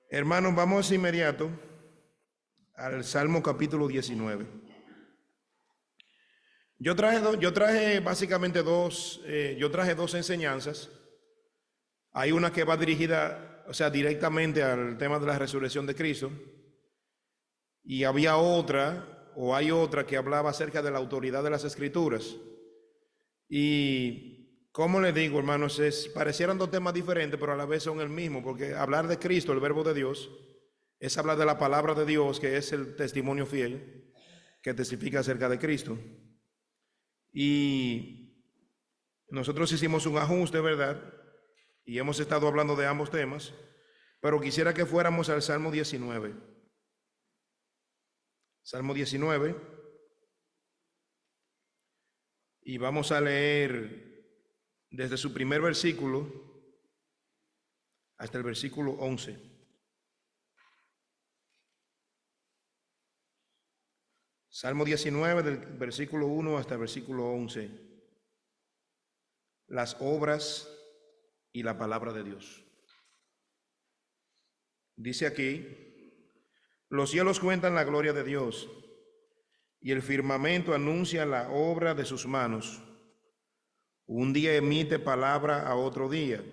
Hermanos, vamos inmediato al Salmo capítulo 19. Yo traje básicamente dos enseñanzas. Hay una que va dirigida, directamente al tema de la resurrección de Cristo. Y hay otra que hablaba acerca de la autoridad de las Escrituras. Y, como les digo, hermanos, parecieran dos temas diferentes, pero a la vez son el mismo, porque hablar de Cristo, el verbo de Dios, es hablar de la palabra de Dios, que es el testimonio fiel, que testifica acerca de Cristo. Y nosotros hicimos un ajuste, ¿verdad? Y hemos estado hablando de ambos temas, pero quisiera que fuéramos al Salmo 19. Salmo 19. Y vamos a leer desde su primer versículo hasta el versículo 11. Salmo 19, del versículo 1 hasta el versículo 11. Las obras y la palabra de Dios. Dice aquí: los cielos cuentan la gloria de Dios, y el firmamento anuncia la obra de sus manos. Un día emite palabra a otro día,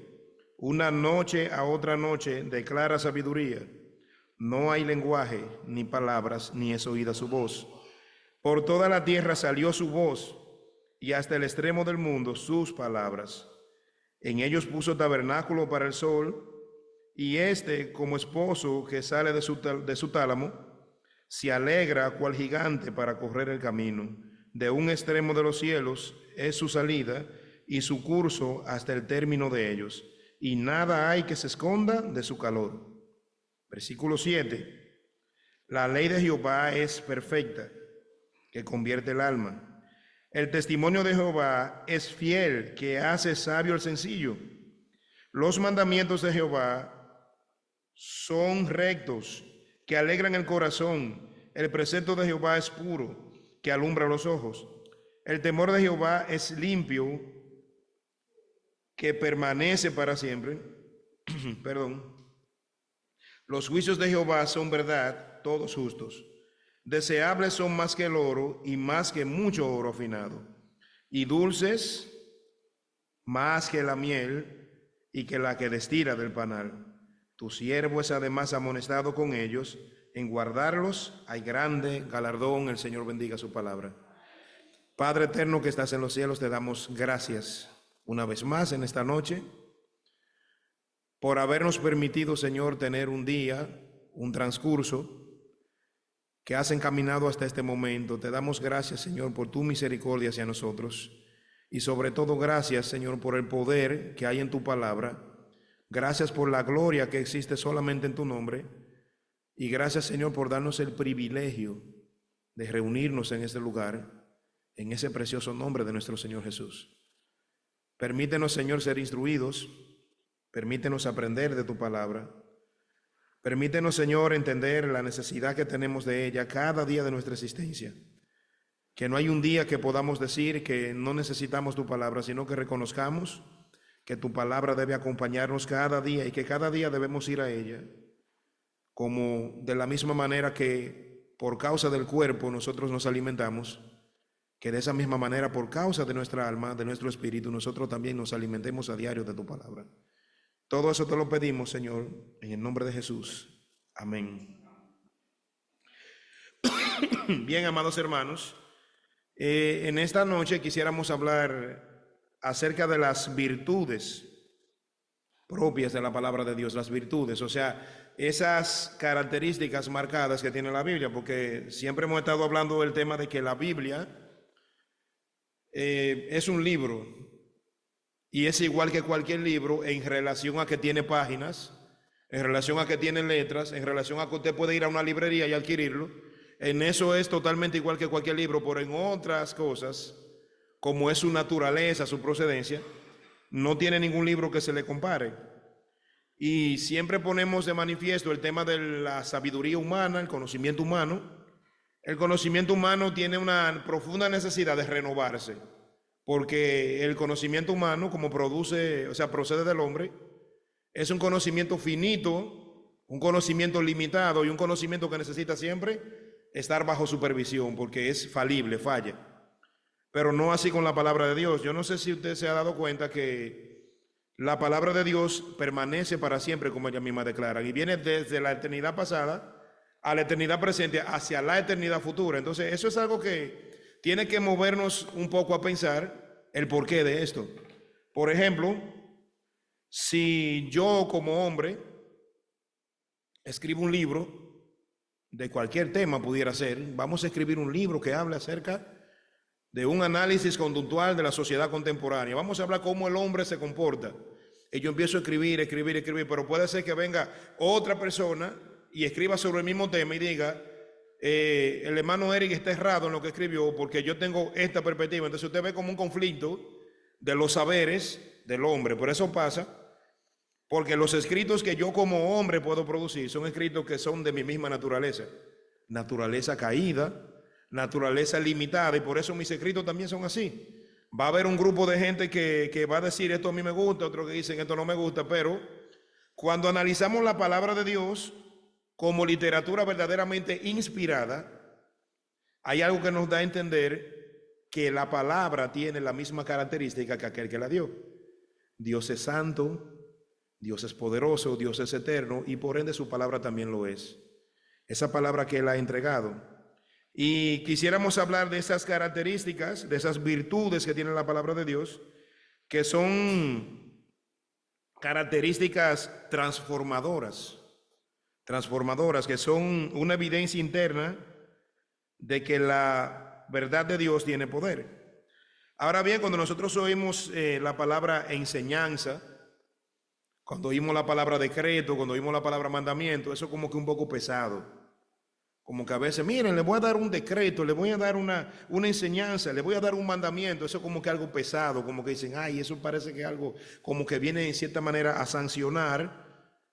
una noche a otra noche declara sabiduría. No hay lenguaje, ni palabras, ni es oída su voz. Por toda la tierra salió su voz, y hasta el extremo del mundo sus palabras. En ellos puso tabernáculo para el sol, y como esposo que sale de su tálamo, se alegra cual gigante para correr el camino. De un extremo de los cielos es su salida, y su curso hasta el término de ellos, y nada hay que se esconda de su calor. Versículo 7. La ley de Jehová es perfecta, que convierte el alma. El testimonio de Jehová es fiel, que hace sabio al sencillo. Los mandamientos de Jehová son rectos, que alegran el corazón. El precepto de Jehová es puro, que alumbra los ojos. El temor de Jehová es limpio, que permanece para siempre. Perdón. Los juicios de Jehová son verdad, todos justos. Deseables son más que el oro, y más que mucho oro afinado, y dulces más que la miel, y que la que destila del panal. Tu siervo es además amonestado con ellos. En guardarlos hay grande galardón. El Señor bendiga su palabra. Padre eterno que estás en los cielos, te damos gracias una vez más en esta noche por habernos permitido, Señor, tener un día, un transcurso que has encaminado hasta este momento. Te damos gracias, Señor, por tu misericordia hacia nosotros, y sobre todo gracias, Señor, por el poder que hay en tu palabra. Gracias por la gloria que existe solamente en tu nombre, y gracias, Señor, por darnos el privilegio de reunirnos en este lugar, en ese precioso nombre de nuestro Señor Jesús. Permítenos, Señor, ser instruidos. Permítenos aprender de tu palabra. Permítenos, Señor, entender la necesidad que tenemos de ella cada día de nuestra existencia. Que no hay un día que podamos decir que no necesitamos tu palabra, sino que reconozcamos que tu palabra debe acompañarnos cada día, y que cada día debemos ir a ella. Como de la misma manera que por causa del cuerpo nosotros nos alimentamos, que de esa misma manera por causa de nuestra alma, de nuestro espíritu, nosotros también nos alimentemos a diario de tu palabra. Todo eso te lo pedimos, Señor, en el nombre de Jesús. Amén. Bien, amados hermanos, en esta noche quisiéramos hablar acerca de las virtudes propias de la palabra de Dios, las virtudes, o sea, esas características marcadas que tiene la Biblia, porque siempre hemos estado hablando del tema de que la Biblia es un libro, y es igual que cualquier libro en relación a que tiene páginas, en relación a que tiene letras, en relación a que usted puede ir a una librería y adquirirlo. En eso es totalmente igual que cualquier libro, pero en otras cosas, como es su naturaleza, su procedencia, no tiene ningún libro que se le compare. Y siempre ponemos de manifiesto el tema de la sabiduría humana, el conocimiento humano, el conocimiento humano tiene una profunda necesidad de renovarse, porque el conocimiento humano, como produce, o sea, procede del hombre, es un conocimiento finito, un conocimiento limitado y un conocimiento que necesita siempre estar bajo supervisión, porque es falible, falla. Pero no así con la palabra de Dios. Yo no sé si usted se ha dado cuenta que la palabra de Dios permanece para siempre, como ella misma declara, y viene desde la eternidad pasada a la eternidad presente hacia la eternidad futura. Entonces, eso es algo que tiene que movernos un poco a pensar el porqué de esto. Por ejemplo, si yo como hombre escribo un libro de cualquier tema, pudiera ser, vamos a escribir un libro que hable acerca de un análisis conductual de la sociedad contemporánea. Vamos a hablar cómo el hombre se comporta. Y yo empiezo a escribir, pero puede ser que venga otra persona y escriba sobre el mismo tema y diga, el hermano Eric está errado en lo que escribió porque yo tengo esta perspectiva. Entonces usted ve como un conflicto de los saberes del hombre. Por eso pasa, porque los escritos que yo como hombre puedo producir son escritos que son de mi misma naturaleza. Naturaleza caída, naturaleza limitada, y por eso mis escritos también son así. Va a haber un grupo de gente que va a decir esto a mí me gusta, otros que dicen esto no me gusta, pero cuando analizamos la palabra de Dios como literatura verdaderamente inspirada, hay algo que nos da a entender que la palabra tiene la misma característica que aquel que la dio. Dios es santo, Dios es poderoso, Dios es eterno, y por ende su palabra también lo es. Esa palabra que Él ha entregado. Y quisiéramos hablar de esas características, de esas virtudes que tiene la palabra de Dios, que son características transformadoras, que son una evidencia interna de que la verdad de Dios tiene poder. Ahora bien, cuando nosotros oímos la palabra enseñanza, cuando oímos la palabra decreto, cuando oímos la palabra mandamiento, eso es como que un poco pesado. Como que a veces, miren, le voy a dar un decreto, le voy a dar una enseñanza, le voy a dar un mandamiento, eso es como que algo pesado, como que dicen, ay, eso parece que algo como que viene en cierta manera a sancionar,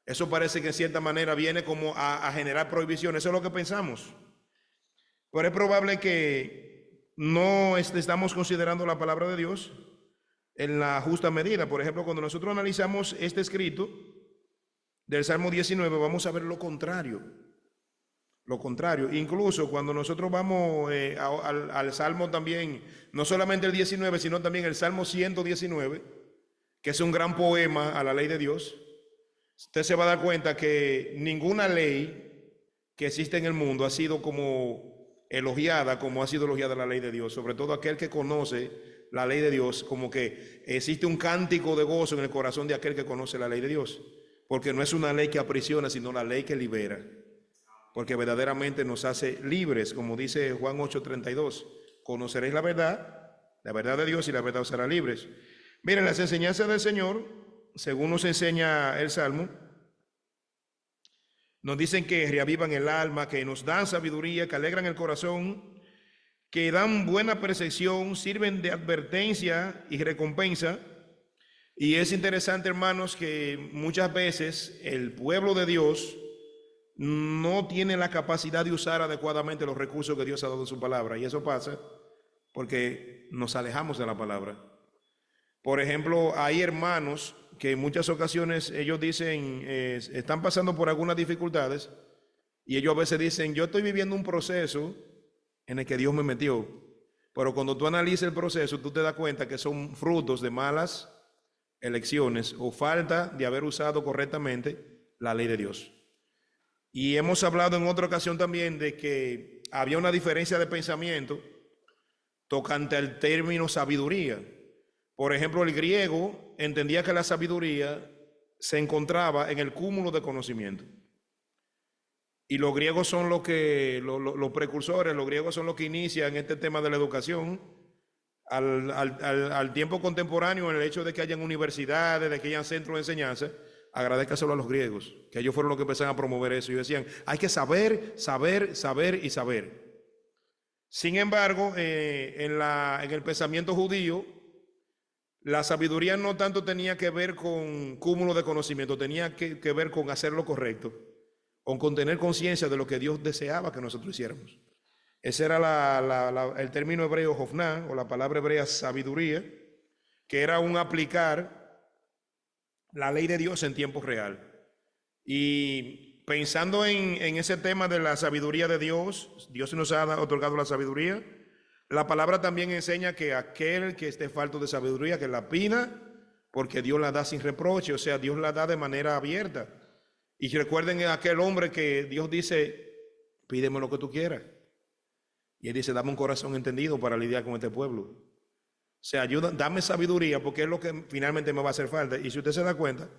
eso parece que en cierta manera viene como a generar prohibiciones, eso es lo que pensamos. Pero es probable que no estamos considerando la palabra de Dios en la justa medida. Por ejemplo, cuando nosotros analizamos este escrito del Salmo 19, vamos a ver lo contrario. Lo contrario, incluso cuando nosotros vamos al Salmo también, no solamente el 19, sino también el Salmo 119, que es un gran poema a la ley de Dios, usted se va a dar cuenta que ninguna ley que existe en el mundo ha sido como elogiada, como ha sido elogiada la ley de Dios. Sobre todo aquel que conoce la ley de Dios, como que existe un cántico de gozo en el corazón de aquel que conoce la ley de Dios, porque no es una ley que aprisiona, sino la ley que libera. Porque verdaderamente nos hace libres, como dice Juan 8:32, conoceréis la verdad de Dios, y la verdad os hará libres. Miren, las enseñanzas del Señor, según nos enseña el Salmo, nos dicen que reavivan el alma, que nos dan sabiduría, que alegran el corazón, que dan buena percepción, sirven de advertencia y recompensa. Y es interesante, hermanos, que muchas veces el pueblo de Dios no tiene la capacidad de usar adecuadamente los recursos que Dios ha dado en su palabra, y eso pasa porque nos alejamos de la palabra. Por ejemplo, hay hermanos que en muchas ocasiones ellos dicen, están pasando por algunas dificultades, y ellos a veces dicen, yo estoy viviendo un proceso en el que Dios me metió, pero cuando tú analizas el proceso, tú te das cuenta que son frutos de malas elecciones o falta de haber usado correctamente la ley de Dios. Y hemos hablado en otra ocasión también de que había una diferencia de pensamiento tocante al término sabiduría. Por ejemplo, el griego entendía que la sabiduría se encontraba en el cúmulo de conocimiento. Y los griegos son los precursores, los griegos son los que inician este tema de la educación al tiempo contemporáneo, en el hecho de que hayan universidades, de que hayan centros de enseñanza. Agradezcaselo a los griegos, que ellos fueron los que empezaron a promover eso. Y decían, hay que saber, saber, saber y saber. Sin embargo, en el pensamiento judío, la sabiduría no tanto tenía que ver con cúmulo de conocimiento, tenía que ver con hacer lo correcto, con tener conciencia de lo que Dios deseaba que nosotros hiciéramos. Ese era el término hebreo jofná, o la palabra hebrea sabiduría, que era un aplicar la ley de Dios en tiempo real. Y pensando en ese tema de la sabiduría de Dios, Dios nos ha otorgado la sabiduría. La palabra también enseña que aquel que esté falto de sabiduría, que la pida, porque Dios la da sin reproche, o sea, Dios la da de manera abierta. Y recuerden a aquel hombre que Dios dice, pídeme lo que tú quieras. Y él dice, dame un corazón entendido para lidiar con este pueblo. O sea, ayuda, dame sabiduría porque es lo que finalmente me va a hacer falta. Y si usted se da cuenta,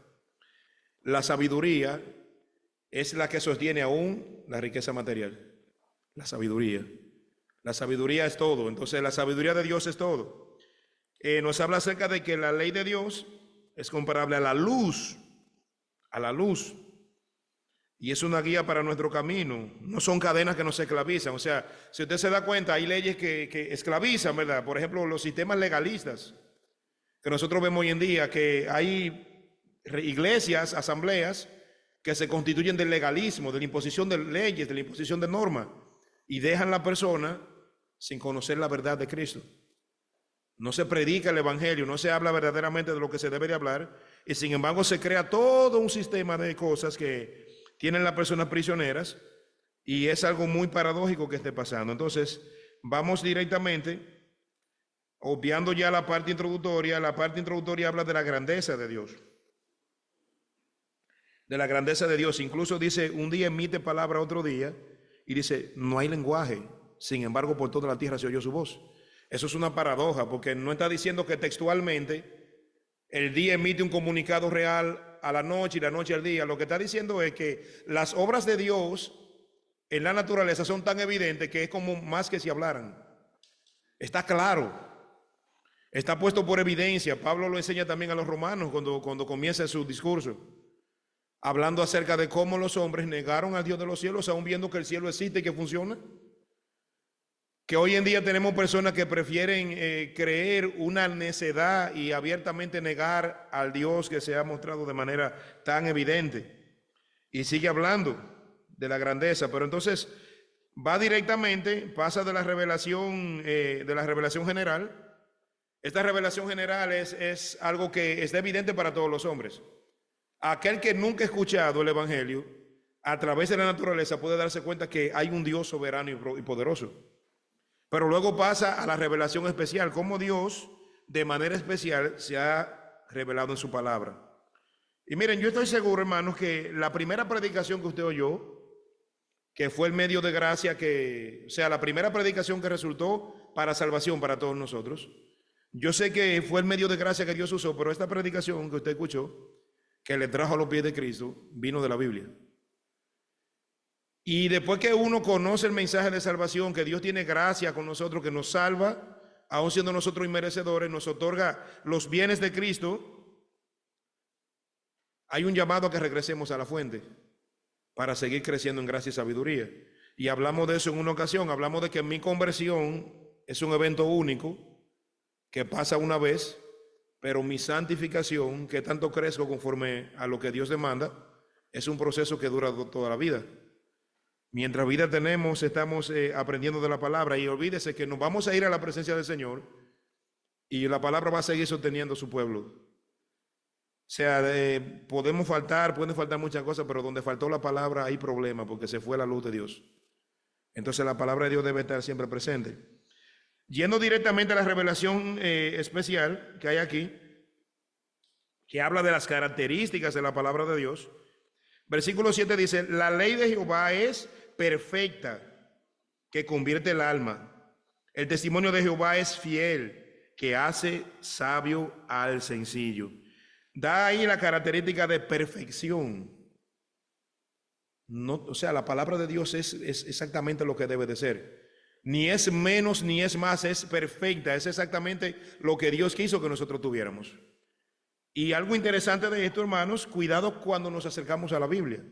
la sabiduría es la que sostiene aún la riqueza material. La sabiduría. La sabiduría es todo. Entonces la sabiduría de Dios es todo. Nos habla acerca de que la ley de Dios es comparable a la luz. A la luz. Y es una guía para nuestro camino. No son cadenas que nos esclavizan. O sea, si usted se da cuenta, hay leyes que esclavizan, ¿verdad? Por ejemplo, los sistemas legalistas que nosotros vemos hoy en día, que hay iglesias, asambleas, que se constituyen del legalismo, de la imposición de leyes, de la imposición de normas, y dejan a la persona sin conocer la verdad de Cristo. No se predica el evangelio, no se habla verdaderamente de lo que se debe de hablar, y sin embargo se crea todo un sistema de cosas que tienen las personas prisioneras, y es algo muy paradójico que esté pasando. Entonces, vamos directamente, obviando ya la parte introductoria. La parte introductoria habla de la grandeza de Dios. De la grandeza de Dios. Incluso dice, un día emite palabra otro día, y dice, no hay lenguaje, sin embargo por toda la tierra se oyó su voz. Eso es una paradoja, porque no está diciendo que textualmente el día emite un comunicado real a la noche y la noche al día. Lo que está diciendo es que las obras de Dios en la naturaleza son tan evidentes que es como más que si hablaran. Está claro, está puesto por evidencia. Pablo lo enseña también a los romanos cuando comienza su discurso, hablando acerca de cómo los hombres negaron al Dios de los cielos, aún viendo que el cielo existe y que funciona. Que hoy en día tenemos personas que prefieren creer una necedad y abiertamente negar al Dios que se ha mostrado de manera tan evidente. Y sigue hablando de la grandeza, pero entonces va directamente, pasa de la revelación general. Esta revelación general es algo que está evidente para todos los hombres. Aquel que nunca ha escuchado el evangelio, a través de la naturaleza puede darse cuenta que hay un Dios soberano y poderoso. Pero luego pasa a la revelación especial, cómo Dios de manera especial se ha revelado en su palabra. Y miren, yo estoy seguro, hermanos, que la primera predicación que usted oyó, que fue el medio de gracia, o sea, la primera predicación que resultó para salvación para todos nosotros, yo sé que fue el medio de gracia que Dios usó, pero esta predicación que usted escuchó, que le trajo a los pies de Cristo, vino de la Biblia. Y después que uno conoce el mensaje de salvación, que Dios tiene gracia con nosotros, que nos salva, aun siendo nosotros inmerecedores, nos otorga los bienes de Cristo, hay un llamado a que regresemos a la fuente para seguir creciendo en gracia y sabiduría. Y hablamos de eso en una ocasión, hablamos de que mi conversión es un evento único que pasa una vez, pero mi santificación, que tanto crezco conforme a lo que Dios demanda, es un proceso que dura toda la vida. Mientras vida tenemos, estamos aprendiendo de la palabra, y olvídese que nos vamos a ir a la presencia del Señor y la palabra va a seguir sosteniendo a su pueblo. O sea, pueden faltar muchas cosas, pero donde faltó la palabra hay problema porque se fue la luz de Dios. Entonces la palabra de Dios debe estar siempre presente. Yendo directamente a la revelación especial que hay aquí, que habla de las características de la palabra de Dios. Versículo 7 dice, la ley de Jehová es perfecta, que convierte el alma. El testimonio de Jehová es fiel, que hace sabio al sencillo. Da ahí la característica de perfección. No, o sea, la palabra de Dios es exactamente lo que debe de ser. Ni es menos ni es más, es perfecta. Es exactamente lo que Dios quiso que nosotros tuviéramos. Y algo interesante de esto, hermanos, cuidado cuando nos acercamos a la Biblia,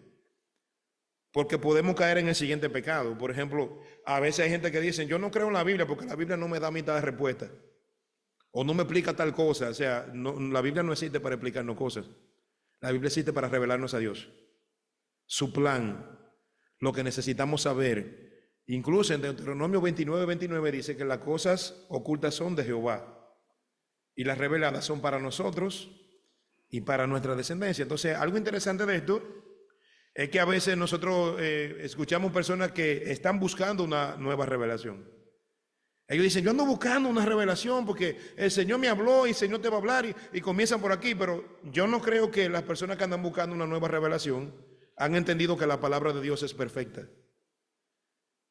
porque podemos caer en el siguiente pecado. Por ejemplo, a veces hay gente que dice, yo no creo en la Biblia porque la Biblia no me da mitad de respuesta, o no me explica tal cosa. O sea, la Biblia no existe para explicarnos cosas. La Biblia existe para revelarnos a Dios, su plan, lo que necesitamos saber, Incluso en Deuteronomio 29 dice que las cosas ocultas son de Jehová y las reveladas son para nosotros y para nuestra descendencia. Entonces, algo interesante de esto es que a veces nosotros escuchamos personas que están buscando una nueva revelación. Ellos dicen, yo ando buscando una revelación porque el Señor me habló y el Señor te va a hablar y comienzan por aquí, pero yo no creo que las personas que andan buscando una nueva revelación han entendido que la palabra de Dios es perfecta.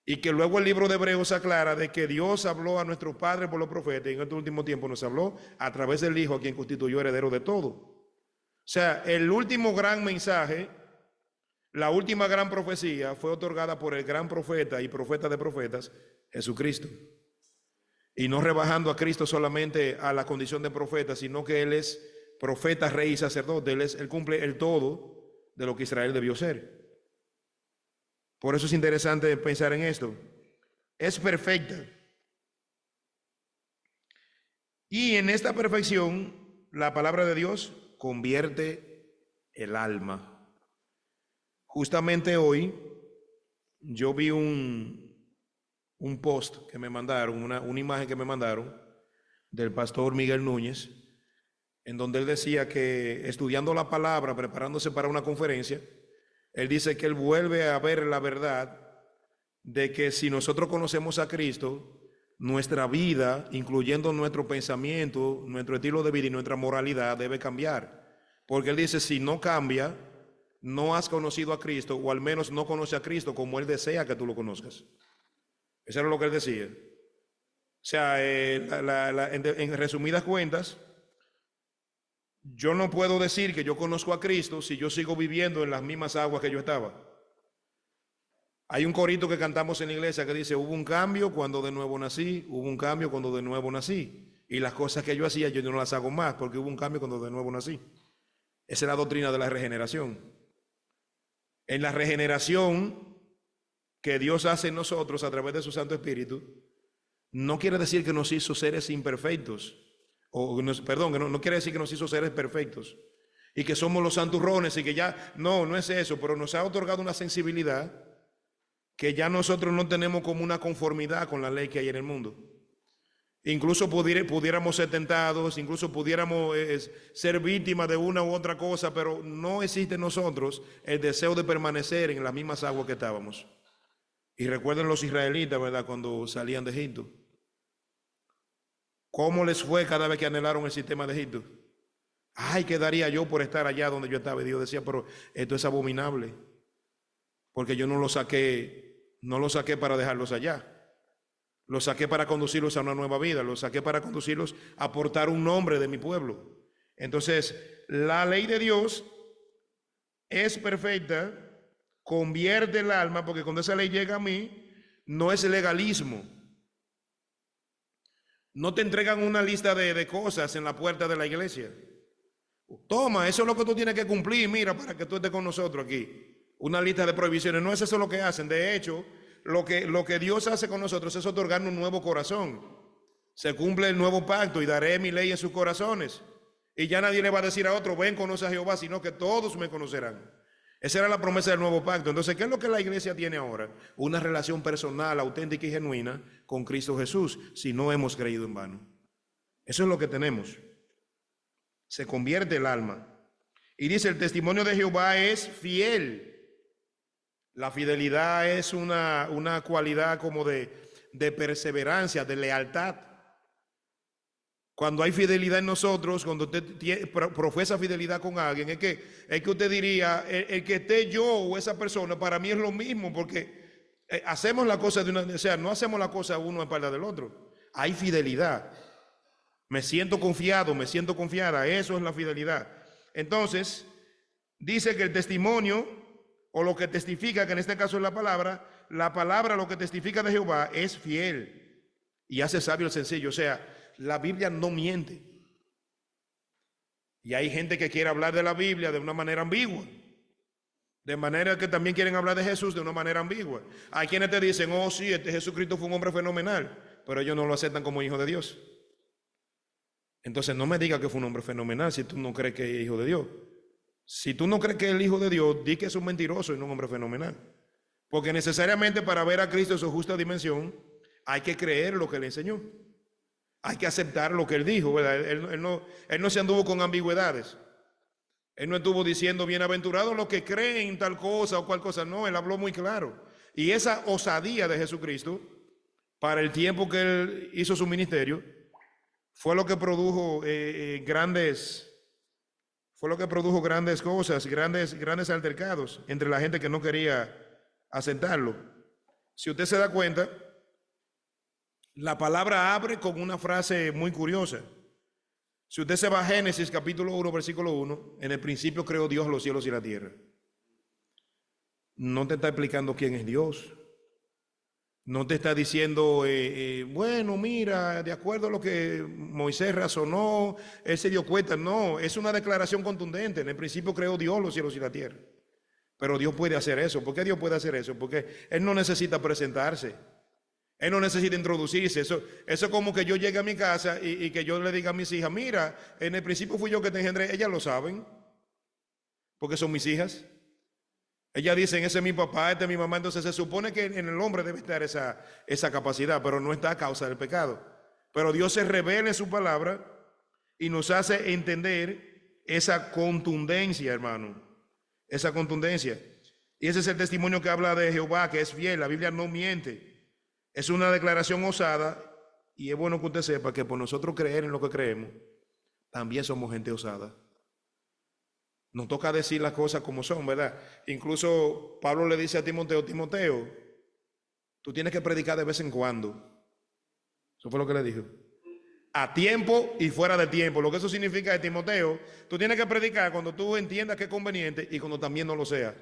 Y que luego el libro de Hebreos aclara de que Dios habló a nuestros padres por los profetas y en este último tiempo nos habló a través del Hijo, a quien constituyó heredero de todo. O sea, el último gran mensaje, la última gran profecía fue otorgada por el gran profeta y profeta de profetas, Jesucristo. Y no rebajando a Cristo solamente a la condición de profeta, sino que Él es profeta, rey y sacerdote. Él cumple el todo de lo que Israel debió ser. Por eso es interesante pensar en esto. Es perfecta. Y en esta perfección, la palabra de Dios convierte el alma. Justamente hoy, yo vi un post que me mandaron, una imagen que me mandaron del pastor Miguel Núñez, en donde él decía que estudiando la palabra, preparándose para una conferencia, él dice que él vuelve a ver la verdad de que si nosotros conocemos a Cristo, nuestra vida, incluyendo nuestro pensamiento, nuestro estilo de vida y nuestra moralidad debe cambiar. Porque él dice, si no cambia, no has conocido a Cristo, o al menos no conoce a Cristo como él desea que tú lo conozcas. Eso era lo que él decía. O sea, en resumidas cuentas, yo no puedo decir que yo conozco a Cristo si yo sigo viviendo en las mismas aguas que yo estaba. Hay un corito que cantamos en la iglesia que dice, hubo un cambio cuando de nuevo nací, hubo un cambio cuando de nuevo nací. Y las cosas que yo hacía yo no las hago más porque hubo un cambio cuando de nuevo nací. Esa es la doctrina de la regeneración. En la regeneración que Dios hace en nosotros a través de su Santo Espíritu, no quiere decir que nos hizo seres imperfectos, perdón, que no quiere decir que nos hizo seres perfectos y que somos los santurrones y que ya, no es eso, pero nos ha otorgado una sensibilidad que ya nosotros no tenemos como una conformidad con la ley que hay en el mundo. Incluso pudiéramos ser tentados, incluso pudiéramos ser víctimas de una u otra cosa, pero no existe en nosotros el deseo de permanecer en las mismas aguas que estábamos. Y recuerden los israelitas, ¿verdad? Cuando salían de Egipto. ¿Cómo les fue cada vez que anhelaron el sistema de Egipto? Ay, ¿qué daría yo por estar allá donde yo estaba? Y Dios decía, pero esto es abominable. Porque yo no lo saqué para dejarlos allá. Los saqué para conducirlos a una nueva vida. Los saqué para conducirlos a portar un nombre de mi pueblo. Entonces, la ley de Dios es perfecta, convierte el alma, porque cuando esa ley llega a mí, no es legalismo. No te entregan una lista de cosas en la puerta de la iglesia. Toma, eso es lo que tú tienes que cumplir, mira, para que tú estés con nosotros aquí. Una lista de prohibiciones, no es eso lo que hacen. De hecho, lo que Dios hace con nosotros es otorgarnos un nuevo corazón. Se cumple el nuevo pacto y daré mi ley en sus corazones. Y ya nadie le va a decir a otro, ven, conoce a Jehová, sino que todos me conocerán. Esa era la promesa del nuevo pacto. Entonces, ¿qué es lo que la iglesia tiene ahora? Una relación personal, auténtica y genuina con Cristo Jesús, si no hemos creído en vano. Eso es lo que tenemos. Se convierte el alma. Y dice, el testimonio de Jehová es fiel. La fidelidad es una cualidad como de perseverancia, de lealtad. Cuando hay fidelidad en nosotros, cuando usted profesa fidelidad con alguien, es que usted diría, el que esté yo o esa persona, para mí es lo mismo, porque hacemos la cosa o sea, no hacemos la cosa uno a espalda del otro. Hay fidelidad. Me siento confiado, me siento confiada, eso es la fidelidad. Entonces, dice que el testimonio, o lo que testifica, que en este caso es la palabra lo que testifica de Jehová es fiel y hace sabio el sencillo. O sea, la Biblia no miente. Y hay gente que quiere hablar de la Biblia de una manera ambigua. De manera que también quieren hablar de Jesús de una manera ambigua. Hay quienes te dicen, oh sí, este Jesucristo fue un hombre fenomenal, pero ellos no lo aceptan como hijo de Dios. Entonces no me digas que fue un hombre fenomenal si tú no crees que es hijo de Dios. Si tú no crees que es el hijo de Dios, di que es un mentiroso y no un hombre fenomenal. Porque necesariamente para ver a Cristo en su justa dimensión, hay que creer lo que Él enseñó. Hay que aceptar lo que Él dijo, ¿verdad? Él no se anduvo con ambigüedades. Él no estuvo diciendo bienaventurados los que creen tal cosa o cual cosa. No, Él habló muy claro. Y esa osadía de Jesucristo, para el tiempo que Él hizo su ministerio, fue lo que produjo grandes cosas, grandes altercados entre la gente que no quería aceptarlo. Si usted se da cuenta, la palabra abre con una frase muy curiosa. Si usted se va a Génesis capítulo 1, versículo 1, en el principio creó Dios los cielos y la tierra. No te está explicando quién es Dios. No te está diciendo, bueno, mira, de acuerdo a lo que Moisés razonó, él se dio cuenta. No, es una declaración contundente. En el principio creó Dios los cielos y la tierra. Pero Dios puede hacer eso. ¿Por qué Dios puede hacer eso? Porque Él no necesita presentarse. Él no necesita introducirse. Eso es como que yo llegue a mi casa y que yo le diga a mis hijas, mira, en el principio fui yo que te engendré. Ellas lo saben, porque son mis hijas. Ellas dicen, ese es mi papá, este es mi mamá. Entonces se supone que en el hombre debe estar esa capacidad, pero no está a causa del pecado. Pero Dios se revela en su palabra y nos hace entender esa contundencia, hermano. Esa contundencia. Y ese es el testimonio que habla de Jehová, que es fiel. La Biblia no miente. Es una declaración osada, y es bueno que usted sepa que por nosotros creer en lo que creemos, también somos gente osada. Nos toca decir las cosas como son, ¿verdad? Incluso Pablo le dice a Timoteo, Timoteo, tú tienes que predicar de vez en cuando. Eso fue lo que le dijo. A tiempo y fuera de tiempo. Lo que eso significa es, Timoteo, tú tienes que predicar cuando tú entiendas que es conveniente y cuando también no lo sea.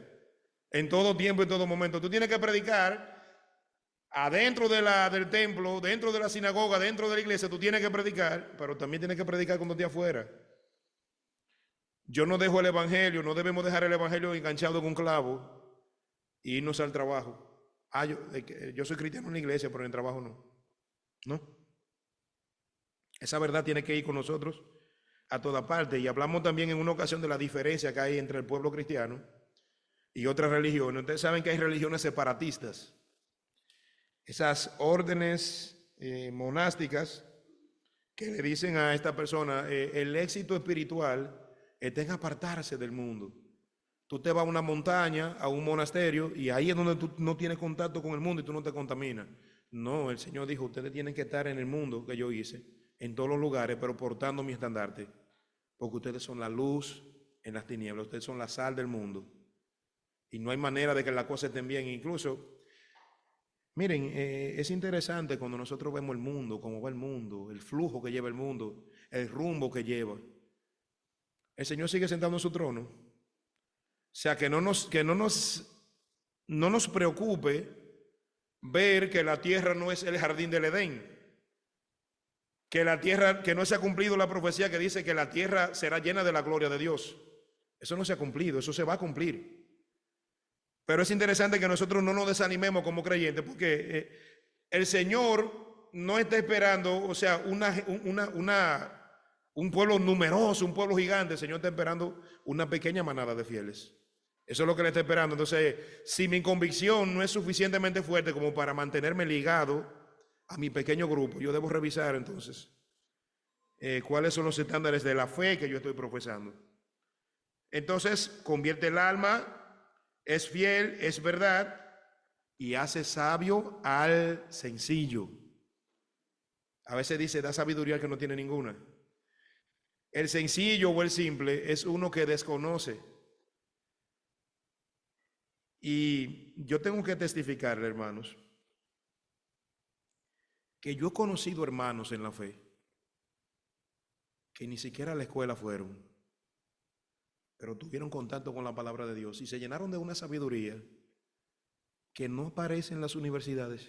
En todo tiempo y en todo momento. Tú tienes que predicar adentro del templo, dentro de la sinagoga, dentro de la iglesia. Tú tienes que predicar, pero también tienes que predicar cuando estés afuera. Yo no dejo el evangelio, no debemos dejar el evangelio enganchado en un clavo e irnos al trabajo. Yo soy cristiano en la iglesia, pero en el trabajo no. No. Esa verdad tiene que ir con nosotros a toda parte. Y hablamos también en una ocasión de la diferencia que hay entre el pueblo cristiano y otras religiones. Ustedes saben que hay religiones separatistas. Esas órdenes monásticas que le dicen a esta persona, el éxito espiritual está en apartarse del mundo. Tú te vas a una montaña, a un monasterio, y ahí es donde tú no tienes contacto con el mundo y tú no te contaminas. No, el Señor dijo, ustedes tienen que estar en el mundo que yo hice, en todos los lugares, pero portando mi estandarte, porque ustedes son la luz en las tinieblas, ustedes son la sal del mundo. Y no hay manera de que las cosas estén bien. Incluso, miren, es interesante cuando nosotros vemos el mundo, cómo va el mundo, el flujo que lleva el mundo, el rumbo que lleva. El Señor sigue sentado en su trono. O sea, que no nos preocupe ver que la tierra no es el jardín del Edén. Que la tierra, que no se ha cumplido la profecía que dice que la tierra será llena de la gloria de Dios. Eso no se ha cumplido, eso se va a cumplir. Pero es interesante que nosotros no nos desanimemos como creyentes, porque el Señor no está esperando, o sea, un pueblo numeroso, un pueblo gigante. El Señor está esperando una pequeña manada de fieles. Eso es lo que le está esperando. Entonces, si mi convicción no es suficientemente fuerte como para mantenerme ligado a mi pequeño grupo, yo debo revisar entonces cuáles son los estándares de la fe que yo estoy profesando. Entonces, convierte el alma, es fiel, es verdad, y hace sabio al sencillo. A veces dice, da sabiduría al que no tiene ninguna. El sencillo o el simple es uno que desconoce. Y yo tengo que testificarle, hermanos, que yo he conocido hermanos en la fe que ni siquiera a la escuela fueron, pero tuvieron contacto con la palabra de Dios y se llenaron de una sabiduría que no aparece en las universidades.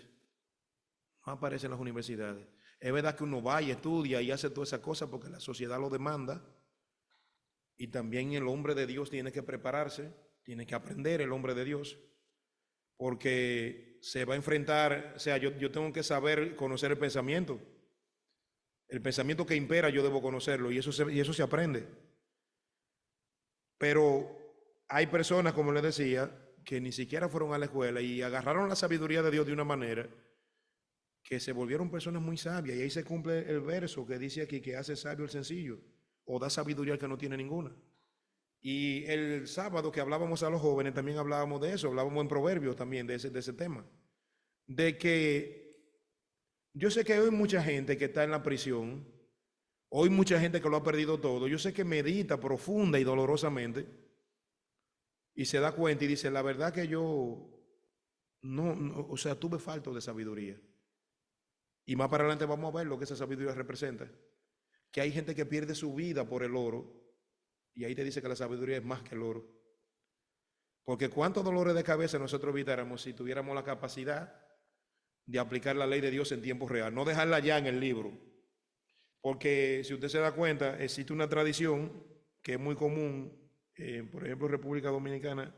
No aparece en las universidades. Es verdad que uno va y estudia y hace todas esas cosas porque la sociedad lo demanda, y también el hombre de Dios tiene que prepararse, tiene que aprender el hombre de Dios, porque se va a enfrentar, o sea, yo tengo que saber conocer el pensamiento que impera, yo debo conocerlo, y eso se aprende. Pero hay personas, como les decía, que ni siquiera fueron a la escuela y agarraron la sabiduría de Dios de una manera que se volvieron personas muy sabias. Y ahí se cumple el verso que dice aquí que hace sabio el sencillo o da sabiduría al que no tiene ninguna. Y el sábado que hablábamos a los jóvenes también hablábamos de eso, hablábamos en Proverbios también de ese tema. De que yo sé que hoy mucha gente que está en la prisión, hoy mucha gente que lo ha perdido todo, yo sé que medita profunda y dolorosamente y se da cuenta y dice, la verdad que yo no, o sea, tuve falta de sabiduría. Y más para adelante vamos a ver lo que esa sabiduría representa. Que hay gente que pierde su vida por el oro y ahí te dice que la sabiduría es más que el oro. Porque cuántos dolores de cabeza nosotros evitáramos si tuviéramos la capacidad de aplicar la ley de Dios en tiempo real, no dejarla ya en el libro. Porque si usted se da cuenta, existe una tradición que es muy común, por ejemplo, en República Dominicana,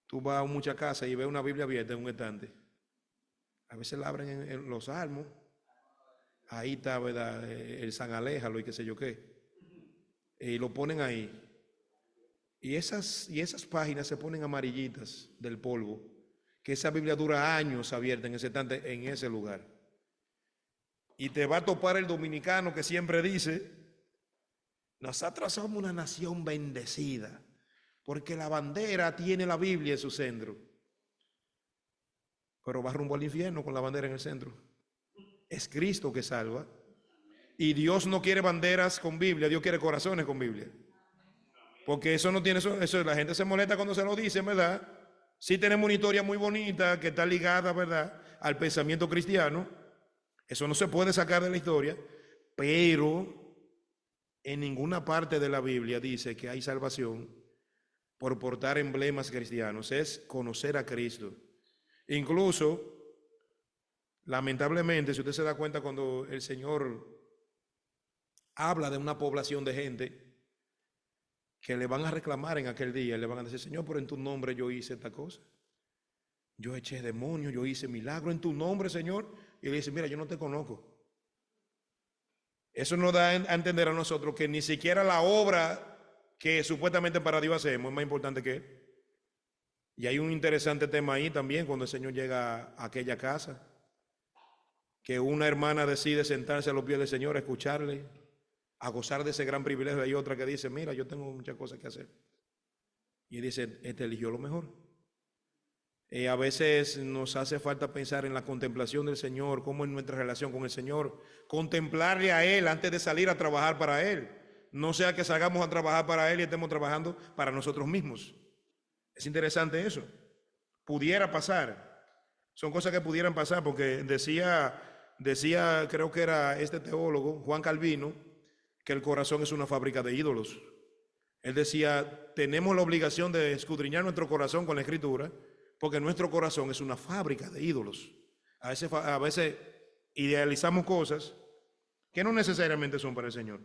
tú vas a muchas casas y ves una Biblia abierta en un estante. A veces la abren en los salmos, ahí está, ¿verdad? El San Aléjalo y qué sé yo qué. Y lo ponen ahí. Y esas páginas se ponen amarillitas del polvo, que esa Biblia dura años abierta en ese estante, en ese lugar. Y te va a topar el dominicano que siempre dice, nosotros somos una nación bendecida, porque la bandera tiene la Biblia en su centro. Pero va rumbo al infierno con la bandera en el centro. Es Cristo que salva. Y Dios no quiere banderas con Biblia, Dios quiere corazones con Biblia. Porque eso no tiene eso la gente se molesta cuando se lo dicen, ¿verdad? Sí tenemos una historia muy bonita que está ligada, ¿verdad?, al pensamiento cristiano. Eso no se puede sacar de la historia, pero en ninguna parte de la Biblia dice que hay salvación por portar emblemas cristianos. Es conocer a Cristo. Incluso, lamentablemente, si usted se da cuenta cuando el Señor habla de una población de gente que le van a reclamar en aquel día, le van a decir, Señor, pero en tu nombre yo hice esta cosa. Yo eché demonios, yo hice milagro en tu nombre, Señor. Y le dice, mira, yo no te conozco. Eso nos da a entender a nosotros que ni siquiera la obra que supuestamente para Dios hacemos es más importante que Él. Y hay un interesante tema ahí también cuando el Señor llega a aquella casa, que una hermana decide sentarse a los pies del Señor a escucharle, a gozar de ese gran privilegio. Hay otra que dice, mira, yo tengo muchas cosas que hacer. Y dice, este eligió lo mejor. A veces nos hace falta pensar en la contemplación del Señor, cómo es nuestra relación con el Señor, contemplarle a Él antes de salir a trabajar para Él. No sea que salgamos a trabajar para Él y estemos trabajando para nosotros mismos. Es interesante eso. Pudiera pasar. Son cosas que pudieran pasar porque decía, creo que era este teólogo, Juan Calvino, que el corazón es una fábrica de ídolos. Él decía, tenemos la obligación de escudriñar nuestro corazón con la Escritura, porque nuestro corazón es una fábrica de ídolos. A veces idealizamos cosas que no necesariamente son para el Señor,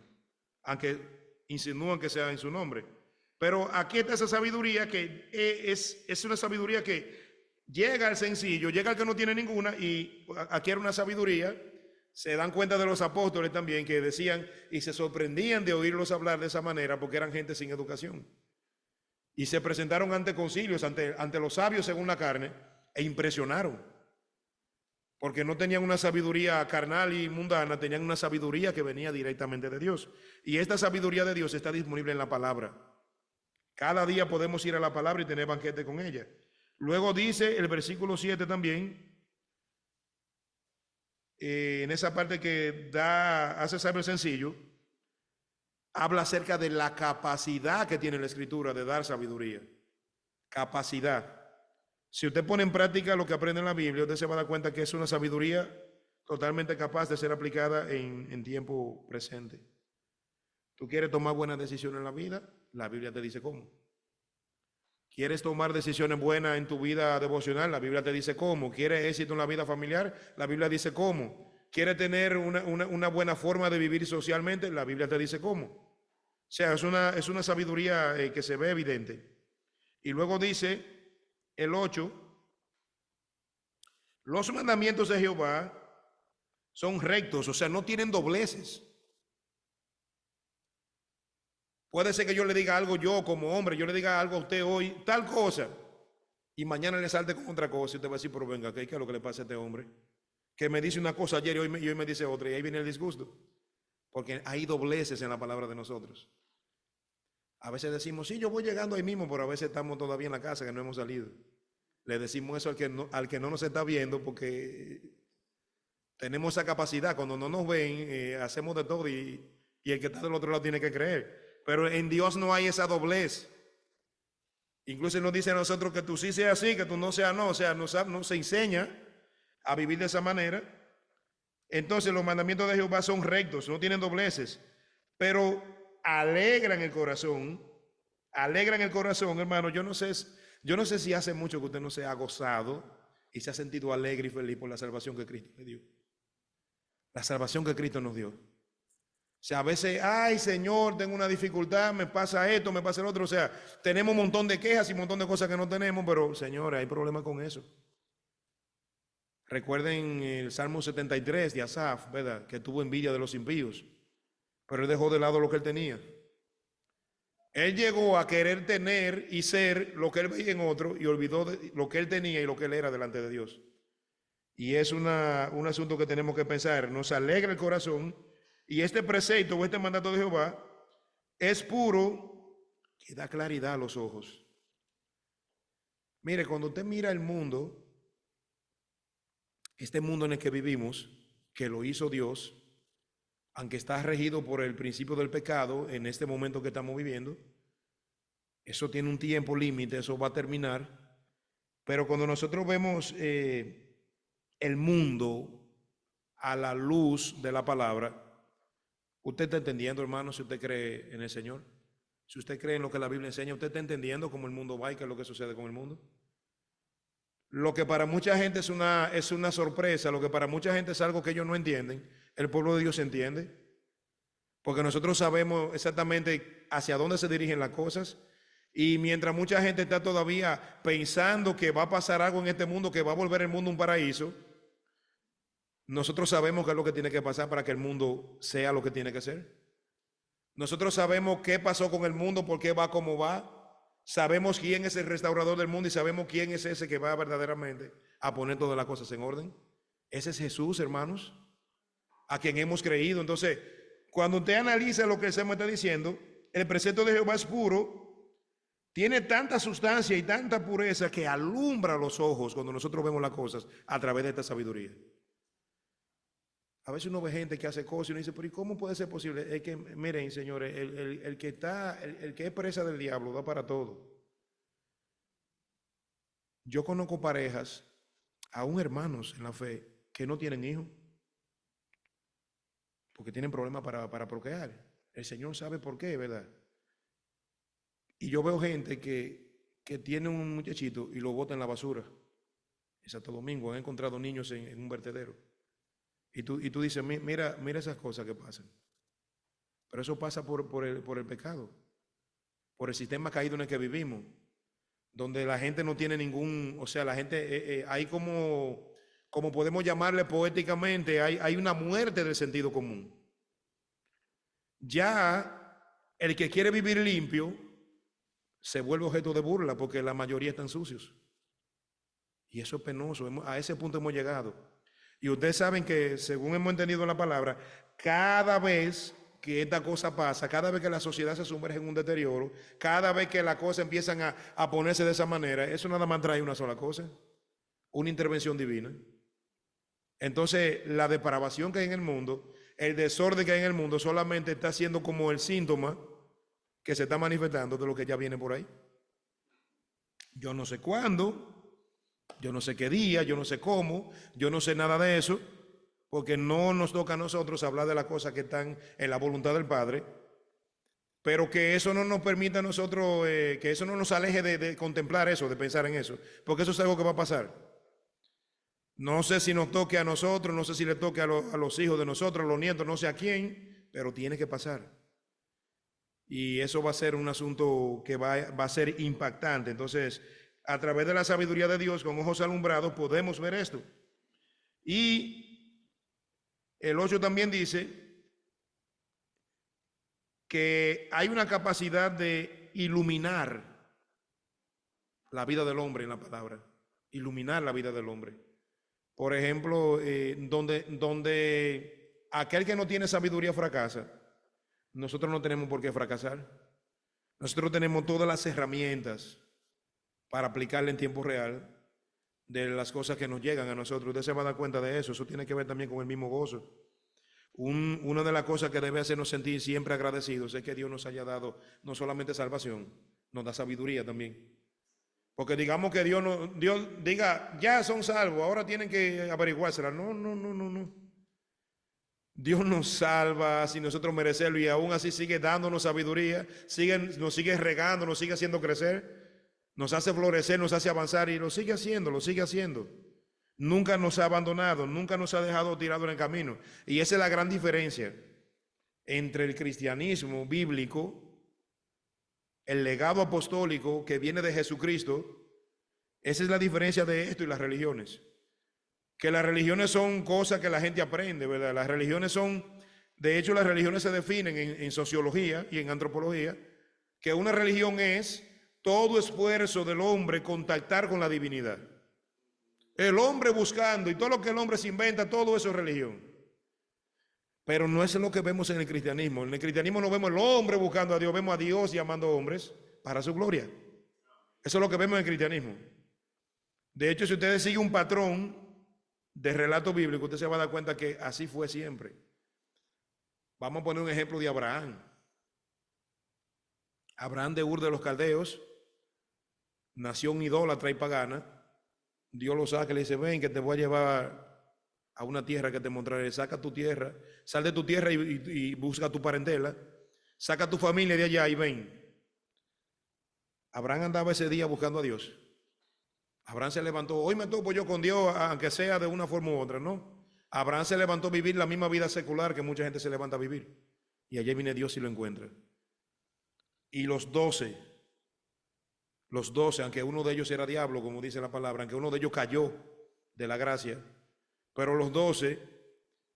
aunque insinúan que sea en su nombre. Pero aquí está esa sabiduría que es una sabiduría que llega al sencillo, llega al que no tiene ninguna, y adquiere una sabiduría. Se dan cuenta de los apóstoles también que decían y se sorprendían de oírlos hablar de esa manera porque eran gente sin educación. Y se presentaron ante concilios, ante los sabios según la carne, e impresionaron. Porque no tenían una sabiduría carnal y mundana, tenían una sabiduría que venía directamente de Dios. Y esta sabiduría de Dios está disponible en la palabra. Cada día podemos ir a la palabra y tener banquete con ella. Luego dice el versículo 7 también, en esa parte que hace saber sencillo, habla acerca de la capacidad que tiene la Escritura de dar sabiduría. Capacidad. Si usted pone en práctica lo que aprende en la Biblia, usted se va a dar cuenta que es una sabiduría totalmente capaz de ser aplicada en tiempo presente. ¿Tú quieres tomar buenas decisiones en la vida? La Biblia te dice cómo. ¿Quieres tomar decisiones buenas en tu vida devocional? La Biblia te dice cómo. ¿Quieres éxito en la vida familiar? La Biblia dice cómo. ¿Quieres tener una buena forma de vivir socialmente? La Biblia te dice cómo. O sea, es una sabiduría que se ve evidente. Y luego dice el 8, los mandamientos de Jehová son rectos, o sea, no tienen dobleces. Puede ser que yo le diga algo yo como hombre, yo le diga algo a usted hoy, tal cosa, y mañana le salte con otra cosa y usted va a decir, pero venga, ¿qué es lo que le pasa a este hombre? Que me dice una cosa ayer y hoy me dice otra, y ahí viene el disgusto. Porque hay dobleces en la palabra de nosotros. A veces decimos, sí, yo voy llegando ahí mismo, pero a veces estamos todavía en la casa, que no hemos salido. Le decimos eso al que no nos está viendo, porque tenemos esa capacidad. Cuando no nos ven, hacemos de todo y el que está del otro lado tiene que creer. Pero en Dios no hay esa doblez. Incluso nos dice a nosotros que tú sí seas así, que tú no seas no. O sea, nos enseña a vivir de esa manera. Entonces los mandamientos de Jehová son rectos, no tienen dobleces, pero alegran el corazón, hermano. Yo no sé si hace mucho que usted no se ha gozado y se ha sentido alegre y feliz por la salvación que Cristo le dio. La salvación que Cristo nos dio. O sea, a veces, ay Señor, tengo una dificultad, me pasa esto, me pasa el otro. O sea, tenemos un montón de quejas y un montón de cosas que no tenemos, pero Señor, hay problemas con eso. Recuerden el Salmo 73 de Asaf, ¿verdad? Que tuvo envidia de los impíos, pero él dejó de lado lo que él tenía. Él llegó a querer tener y ser lo que él veía en otro y olvidó de lo que él tenía y lo que él era delante de Dios. Y es un asunto que tenemos que pensar. Nos alegra el corazón y este precepto o este mandato de Jehová es puro y da claridad a los ojos. Mire, cuando usted mira el mundo, este mundo en el que vivimos, que lo hizo Dios, aunque está regido por el principio del pecado en este momento que estamos viviendo, eso tiene un tiempo límite, eso va a terminar, pero cuando nosotros vemos el mundo a la luz de la palabra, usted está entendiendo, hermano, si usted cree en el Señor, si usted cree en lo que la Biblia enseña, usted está entendiendo cómo el mundo va y qué es lo que sucede con el mundo. Lo que para mucha gente es una sorpresa, lo que para mucha gente es algo que ellos no entienden, el pueblo de Dios entiende, porque nosotros sabemos exactamente hacia dónde se dirigen las cosas, y mientras mucha gente está todavía pensando que va a pasar algo en este mundo, que va a volver el mundo un paraíso, nosotros sabemos qué es lo que tiene que pasar para que el mundo sea lo que tiene que ser. Nosotros sabemos qué pasó con el mundo, por qué va como va. Sabemos quién es el restaurador del mundo y sabemos quién es ese que va verdaderamente a poner todas las cosas en orden. Ese es Jesús, hermanos, a quien hemos creído. Entonces, cuando usted analiza lo que el Señor está diciendo, el precepto de Jehová es puro, tiene tanta sustancia y tanta pureza que alumbra los ojos cuando nosotros vemos las cosas a través de esta sabiduría. A veces uno ve gente que hace cosas y uno dice, pero ¿y cómo puede ser posible? Es que, miren, señores, el que es presa del diablo da para todo. Yo conozco parejas, aún hermanos en la fe, que no tienen hijos, porque tienen problemas para procrear. El Señor sabe por qué, ¿verdad? Y yo veo gente que tiene un muchachito y lo bota en la basura. En Santo Domingo han encontrado niños en un vertedero. Y tú dices, mira esas cosas que pasan. Pero eso pasa por el pecado, por el sistema caído en el que vivimos, donde la gente no tiene ningún, o sea, la gente, hay como podemos llamarle poéticamente, hay una muerte del sentido común. Ya el que quiere vivir limpio se vuelve objeto de burla porque la mayoría están sucios. Y eso es penoso, a ese punto hemos llegado. Y ustedes saben que, según hemos entendido la palabra, cada vez que esta cosa pasa, cada vez que la sociedad se sumerge en un deterioro, cada vez que las cosas empiezan a ponerse de esa manera, eso nada más trae una sola cosa, una intervención divina. Entonces, la depravación que hay en el mundo, el desorden que hay en el mundo, solamente está siendo como el síntoma que se está manifestando de lo que ya viene por ahí. Yo no sé cuándo, yo no sé qué día, yo no sé cómo, yo no sé nada de eso, porque no nos toca a nosotros hablar de las cosas que están en la voluntad del Padre, pero que eso no nos permita a nosotros, que eso no nos aleje de contemplar eso, de pensar en eso, porque eso es algo que va a pasar. No sé si nos toque a nosotros, no sé si le toque a los hijos de nosotros, a los nietos, no sé a quién, pero tiene que pasar. Y eso va a ser un asunto que va a ser impactante. Entonces, a través de la sabiduría de Dios, con ojos alumbrados, podemos ver esto. Y el 8 también dice que hay una capacidad de iluminar la vida del hombre en la palabra, iluminar la vida del hombre. Por ejemplo, donde aquel que no tiene sabiduría fracasa, nosotros no tenemos por qué fracasar. Nosotros tenemos todas las herramientas para aplicarle en tiempo real de las cosas que nos llegan a nosotros. Usted se va a dar cuenta de eso. Eso tiene que ver también con el mismo gozo. Una de las cosas que debe hacernos sentir siempre agradecidos es que Dios nos haya dado no solamente salvación, nos da sabiduría también. Porque digamos que Dios diga, ya son salvos, ahora tienen que averiguársela. No. Dios nos salva sin nosotros merecerlo y aún así sigue dándonos sabiduría, nos sigue regando, nos sigue haciendo crecer, nos hace florecer, nos hace avanzar y lo sigue haciendo. Nunca nos ha abandonado, nunca nos ha dejado tirado en el camino. Y esa es la gran diferencia entre el cristianismo bíblico, el legado apostólico que viene de Jesucristo. Esa es la diferencia de esto y las religiones. Que las religiones son cosas que la gente aprende, ¿verdad? Las religiones son, de hecho las religiones se definen en sociología y en antropología, que una religión es todo esfuerzo del hombre contactar con la divinidad. El hombre buscando y todo lo que el hombre se inventa, todo eso es religión. Pero no es lo que vemos en el cristianismo. En el cristianismo no vemos el hombre buscando a Dios, vemos a Dios llamando hombres para su gloria. Eso es lo que vemos en el cristianismo. De hecho, si ustedes siguen un patrón de relato bíblico, usted se va a dar cuenta que así fue siempre. Vamos a poner un ejemplo de Abraham. Abraham de Ur de los Caldeos, nación idólatra y pagana. Dios lo saca y le dice, ven que te voy a llevar a una tierra que te mostraré. Saca tu tierra, sal de tu tierra y busca tu parentela. Saca tu familia de allá y ven. Abraham andaba ese día buscando a Dios. Abraham se levantó, hoy me topo yo con Dios, aunque sea de una forma u otra, ¿no? Abraham se levantó a vivir la misma vida secular que mucha gente se levanta a vivir. Y allí viene Dios y lo encuentra. Y los 12, aunque uno de ellos era diablo, como dice la palabra, aunque uno de ellos cayó de la gracia, pero los 12,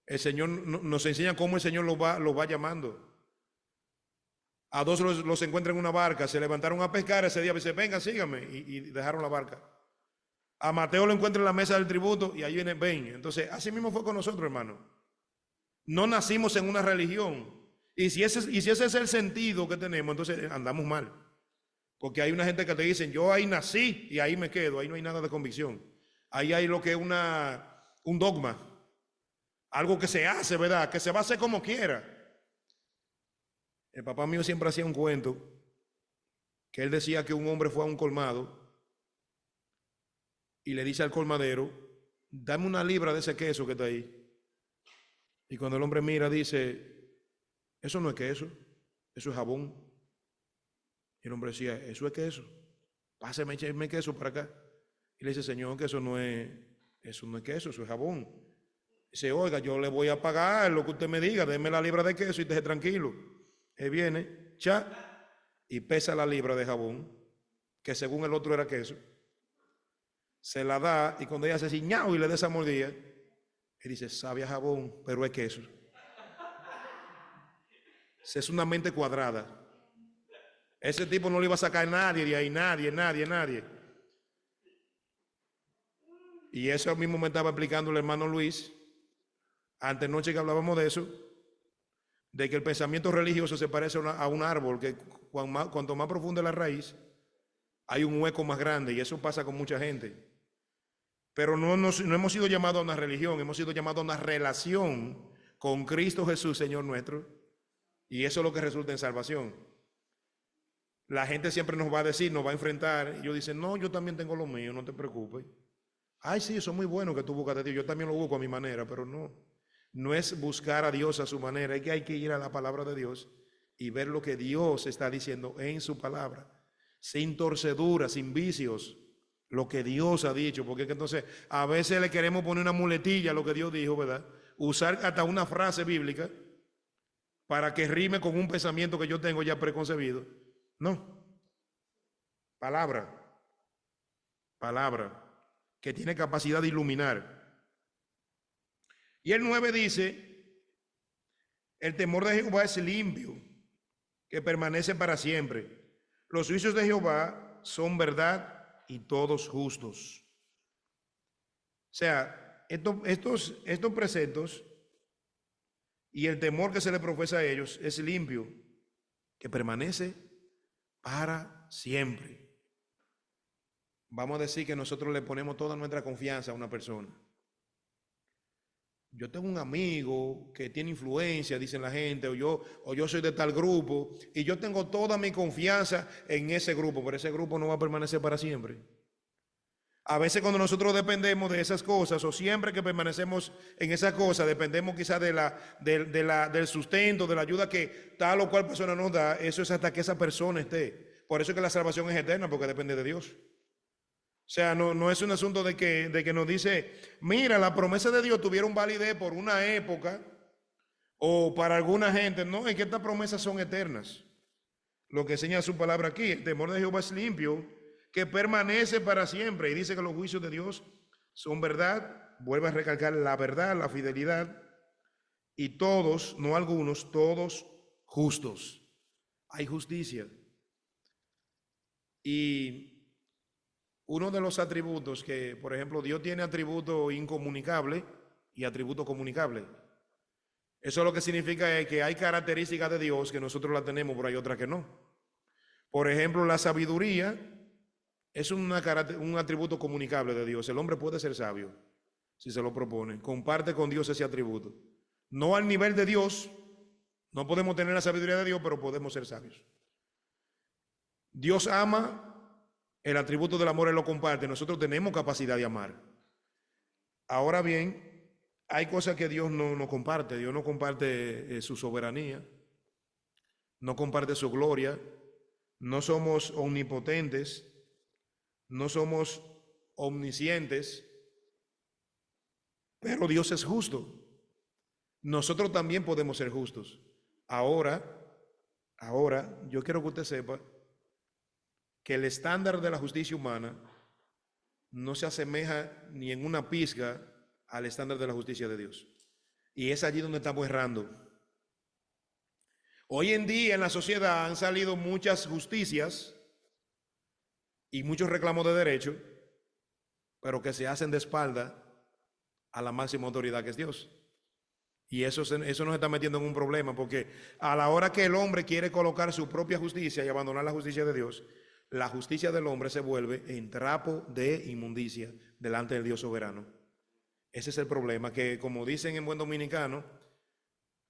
el Señor nos enseña cómo el Señor los va llamando. A 2 los encuentra en una barca, se levantaron a pescar ese día, y dice, venga, síganme, y dejaron la barca. A Mateo lo encuentra en la mesa del tributo y ahí viene, ven. Entonces, así mismo fue con nosotros, hermano. No nacimos en una religión. Y si ese es el sentido que tenemos, entonces andamos mal. Porque hay una gente que te dicen, yo ahí nací y ahí me quedo, ahí no hay nada de convicción. Ahí hay lo que es un dogma. Algo que se hace, ¿verdad? Que se va a hacer como quiera. El papá mío siempre hacía un cuento que él decía que un hombre fue a un colmado y le dice al colmadero, dame una libra de ese queso que está ahí. Y cuando el hombre mira, dice, eso no es queso, eso es jabón. Y el hombre decía, eso es queso, páseme, écheme queso para acá. Y le dice, señor, que eso no es queso, eso es jabón. Dice, oiga, yo le voy a pagar lo que usted me diga, déme la libra de queso y deje tranquilo. Él viene, y pesa la libra de jabón, que según el otro era queso. Se la da y cuando ella se ciñao y le da esa mordida, él dice, sabe a jabón, pero es queso. Esa es una mente cuadrada. Ese tipo no le iba a sacar a nadie de ahí, nadie. Y eso mismo me estaba explicando el hermano Luis, antenoche que hablábamos de eso, de que el pensamiento religioso se parece a un árbol, que cuanto más profunda la raíz, hay un hueco más grande, y eso pasa con mucha gente. Pero no hemos sido llamados a una religión, hemos sido llamados a una relación con Cristo Jesús, Señor nuestro. Y eso es lo que resulta en salvación. La gente siempre nos va a decir, nos va a enfrentar. Y ellos dicen, no, yo también tengo lo mío, no te preocupes. Ay, sí, eso es muy bueno que tú buscas a Dios. Yo también lo busco a mi manera, pero no. No es buscar a Dios a su manera. Es que hay que ir a la palabra de Dios y ver lo que Dios está diciendo en su palabra. Sin torceduras, sin vicios. Lo que Dios ha dicho, porque es que entonces a veces le queremos poner una muletilla a lo que Dios dijo, ¿verdad? Usar hasta una frase bíblica para que rime con un pensamiento que yo tengo ya preconcebido. No. Palabra, que tiene capacidad de iluminar. Y el 9 dice, el temor de Jehová es limpio, que permanece para siempre. Los juicios de Jehová son verdad y todos justos. O sea, estos preceptos y el temor que se le profesa a ellos es limpio, que permanece para siempre. Vamos a decir que nosotros le ponemos toda nuestra confianza a una persona. Yo tengo un amigo que tiene influencia, dicen la gente, o yo soy de tal grupo, y yo tengo toda mi confianza en ese grupo, pero ese grupo no va a permanecer para siempre. A veces cuando nosotros dependemos de esas cosas, o siempre que permanecemos en esas cosas, dependemos quizás del sustento, de la ayuda que tal o cual persona nos da, eso es hasta que esa persona esté. Por eso es que la salvación es eterna, porque depende de Dios. O sea, no es un asunto de que nos dice, mira, la promesa de Dios tuvieron validez por una época o para alguna gente. No, es que estas promesas son eternas. Lo que enseña su palabra aquí, el temor de Jehová es limpio, que permanece para siempre. Y dice que los juicios de Dios son verdad. Vuelve a recalcar la verdad, la fidelidad. Y todos, no algunos, todos justos. Hay justicia. Y uno de los atributos que, por ejemplo, Dios tiene atributo incomunicable y atributo comunicable. Eso lo que significa es que hay características de Dios que nosotros las tenemos, pero hay otras que no. Por ejemplo, la sabiduría es un atributo comunicable de Dios. El hombre puede ser sabio si se lo propone. Comparte con Dios ese atributo. No al nivel de Dios, no podemos tener la sabiduría de Dios, pero podemos ser sabios. Dios ama. El atributo del amor Él lo comparte. Nosotros tenemos capacidad de amar. Ahora bien, hay cosas que Dios no comparte. Dios no comparte su soberanía, no comparte su gloria. No somos omnipotentes, no somos omniscientes, pero Dios es justo. Nosotros también podemos ser justos. Ahora, yo quiero que usted sepa que el estándar de la justicia humana no se asemeja ni en una pizca al estándar de la justicia de Dios. Y es allí donde estamos errando. Hoy en día en la sociedad han salido muchas justicias y muchos reclamos de derecho, pero que se hacen de espalda a la máxima autoridad que es Dios. Y eso nos está metiendo en un problema, porque a la hora que el hombre quiere colocar su propia justicia y abandonar la justicia de Dios, la justicia del hombre se vuelve en trapo de inmundicia delante del Dios soberano. Ese es el problema, que como dicen en buen dominicano,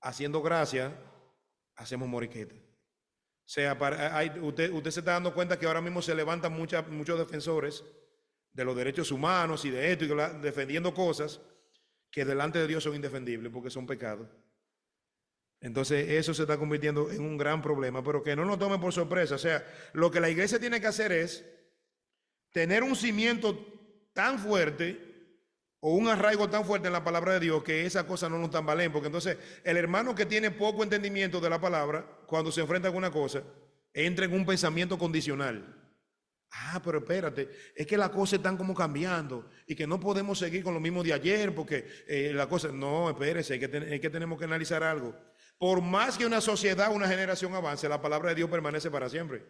haciendo gracia, hacemos moriqueta. O sea, usted se está dando cuenta que ahora mismo se levantan muchos defensores de los derechos humanos y de esto, y defendiendo cosas que delante de Dios son indefendibles porque son pecados. Entonces eso se está convirtiendo en un gran problema, pero que no nos tome por sorpresa. O sea, lo que la iglesia tiene que hacer es tener un cimiento tan fuerte o un arraigo tan fuerte en la palabra de Dios que esa cosa no nos tambaleen, porque entonces el hermano que tiene poco entendimiento de la palabra, cuando se enfrenta a alguna cosa, entra en un pensamiento condicional. Ah, pero espérate, es que las cosas están como cambiando y que no podemos seguir con lo mismo de ayer porque la cosa, no, espérese, es que tenemos que analizar algo. Por más que una sociedad, una generación avance, la palabra de Dios permanece para siempre.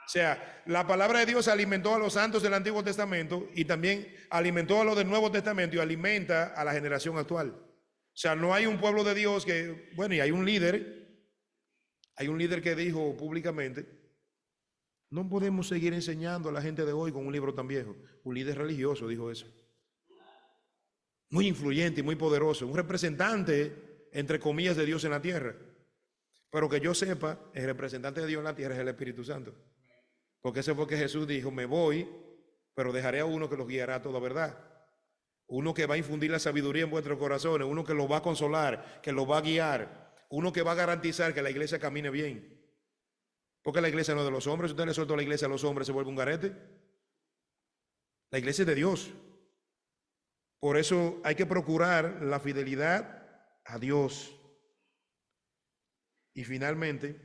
O sea, la palabra de Dios alimentó a los santos del Antiguo Testamento y también alimentó a los del Nuevo Testamento y alimenta a la generación actual. O sea, no hay un pueblo de Dios que, bueno, y hay un líder que dijo públicamente, no podemos seguir enseñando a la gente de hoy con un libro tan viejo. Un líder religioso dijo eso. Muy influyente y muy poderoso, un representante entre comillas de Dios en la tierra, pero que yo sepa, el representante de Dios en la tierra es el Espíritu Santo, porque ese fue que Jesús dijo, me voy, pero dejaré a uno que los guiará a toda verdad, uno que va a infundir la sabiduría en vuestros corazones, uno que los va a consolar, que los va a guiar, uno que va a garantizar que la iglesia camine bien, porque la iglesia no es de los hombres. Si usted le suelta a la iglesia a los hombres, se vuelve un garete. La iglesia es de Dios. Por eso hay que procurar la fidelidad a Dios. Y finalmente,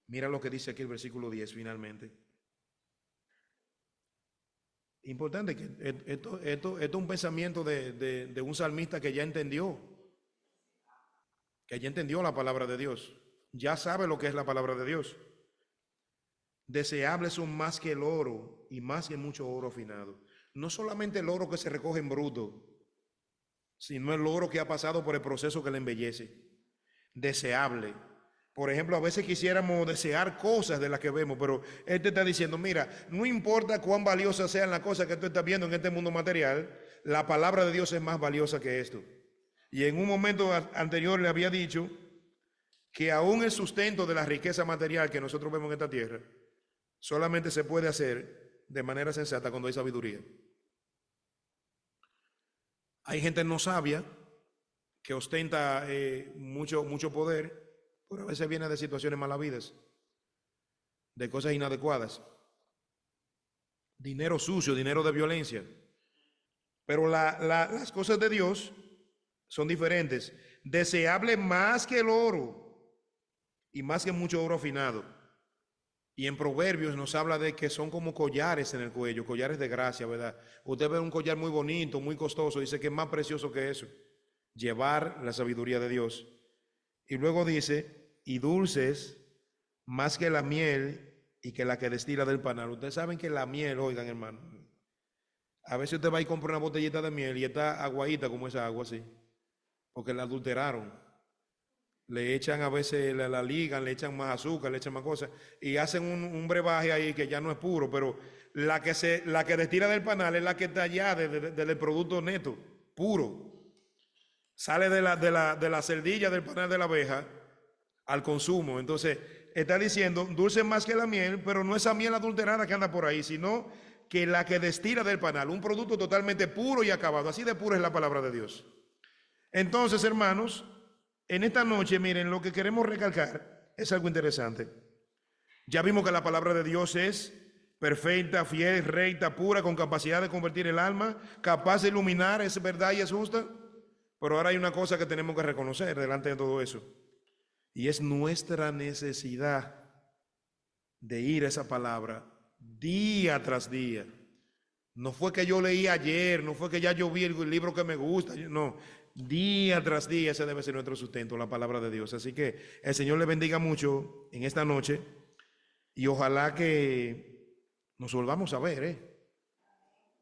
mira lo que dice aquí el versículo 10, finalmente. Importante que esto es un pensamiento de un salmista que ya entendió la palabra de Dios. Ya sabe lo que es la palabra de Dios. Deseables son más que el oro y más que mucho oro afinado. No solamente el oro que se recoge en bruto, sino el oro que ha pasado por el proceso que le embellece. Deseable. Por ejemplo, a veces quisiéramos desear cosas de las que vemos, pero él te está diciendo, mira, no importa cuán valiosas sean las cosas que tú estás viendo en este mundo material, la palabra de Dios es más valiosa que esto. Y en un momento anterior le había dicho que aún el sustento de la riqueza material que nosotros vemos en esta tierra solamente se puede hacer de manera sensata cuando hay sabiduría. Hay gente no sabia que ostenta mucho poder, pero a veces viene de situaciones malavidas, de cosas inadecuadas, dinero sucio, dinero de violencia. Pero las cosas de Dios son diferentes. Deseable más que el oro y más que mucho oro afinado. Y en Proverbios nos habla de que son como collares en el cuello, collares de gracia, ¿verdad? Usted ve un collar muy bonito, muy costoso, dice que es más precioso que eso. Llevar la sabiduría de Dios. Y luego dice, y dulces más que la miel y que la que destila del panal. Ustedes saben que la miel, oigan hermano, a veces usted va y compra una botellita de miel y está aguadita como esa agua así, porque la adulteraron. Le echan a veces, la ligan, le echan más azúcar, le echan más cosas y hacen un brebaje ahí que ya no es puro, pero la que destila del panal es la que está allá del producto neto, puro. Sale de la cerdilla del panal de la abeja al consumo. Entonces, está diciendo, dulce más que la miel, pero no esa miel adulterada que anda por ahí, sino que la que destila del panal, un producto totalmente puro y acabado. Así de pura es la palabra de Dios. Entonces, hermanos, en esta noche, miren, lo que queremos recalcar es algo interesante. Ya vimos que la palabra de Dios es perfecta, fiel, recta, pura, con capacidad de convertir el alma, capaz de iluminar, es verdad y es justa. Pero ahora hay una cosa que tenemos que reconocer delante de todo eso, y es nuestra necesidad de ir a esa palabra día tras día. No fue que yo leí ayer, no fue que ya yo vi el libro que me gusta, no. Día tras día ese debe ser nuestro sustento, la palabra de Dios. Así que el Señor le bendiga mucho en esta noche y ojalá que nos volvamos a ver.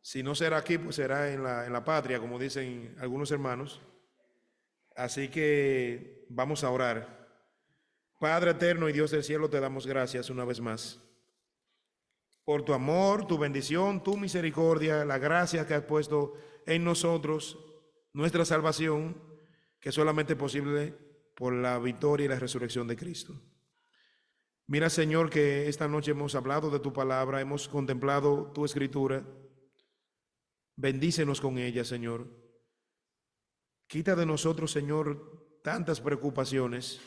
Si no será aquí, pues será en la patria, como dicen algunos hermanos. Así que vamos a orar. Padre eterno y Dios del cielo, te damos gracias una vez más por tu amor, tu bendición, tu misericordia, la gracia que has puesto en nosotros, nuestra salvación, que es solamente posible por la victoria y la resurrección de Cristo. Mira, Señor, que esta noche hemos hablado de tu palabra, hemos contemplado tu escritura. Bendícenos con ella, Señor. Quita de nosotros, Señor, tantas preocupaciones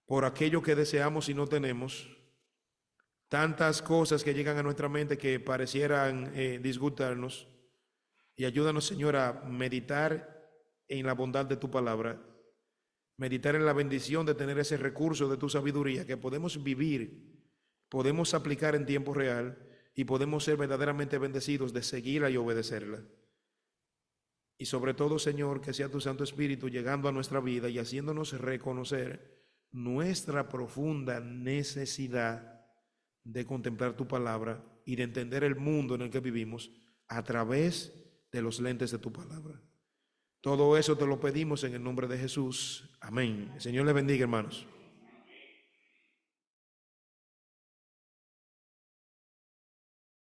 por aquello que deseamos y no tenemos, tantas cosas que llegan a nuestra mente que parecieran disgustarnos, y ayúdanos, Señor, a meditar en la bondad de tu palabra, meditar en la bendición de tener ese recurso de tu sabiduría que podemos vivir, podemos aplicar en tiempo real y podemos ser verdaderamente bendecidos de seguirla y obedecerla. Y sobre todo, Señor, que sea tu Santo Espíritu llegando a nuestra vida y haciéndonos reconocer nuestra profunda necesidad de contemplar tu palabra y de entender el mundo en el que vivimos a través de los lentes de tu palabra. Todo eso te lo pedimos en el nombre de Jesús. Amén. El Señor le bendiga, hermanos.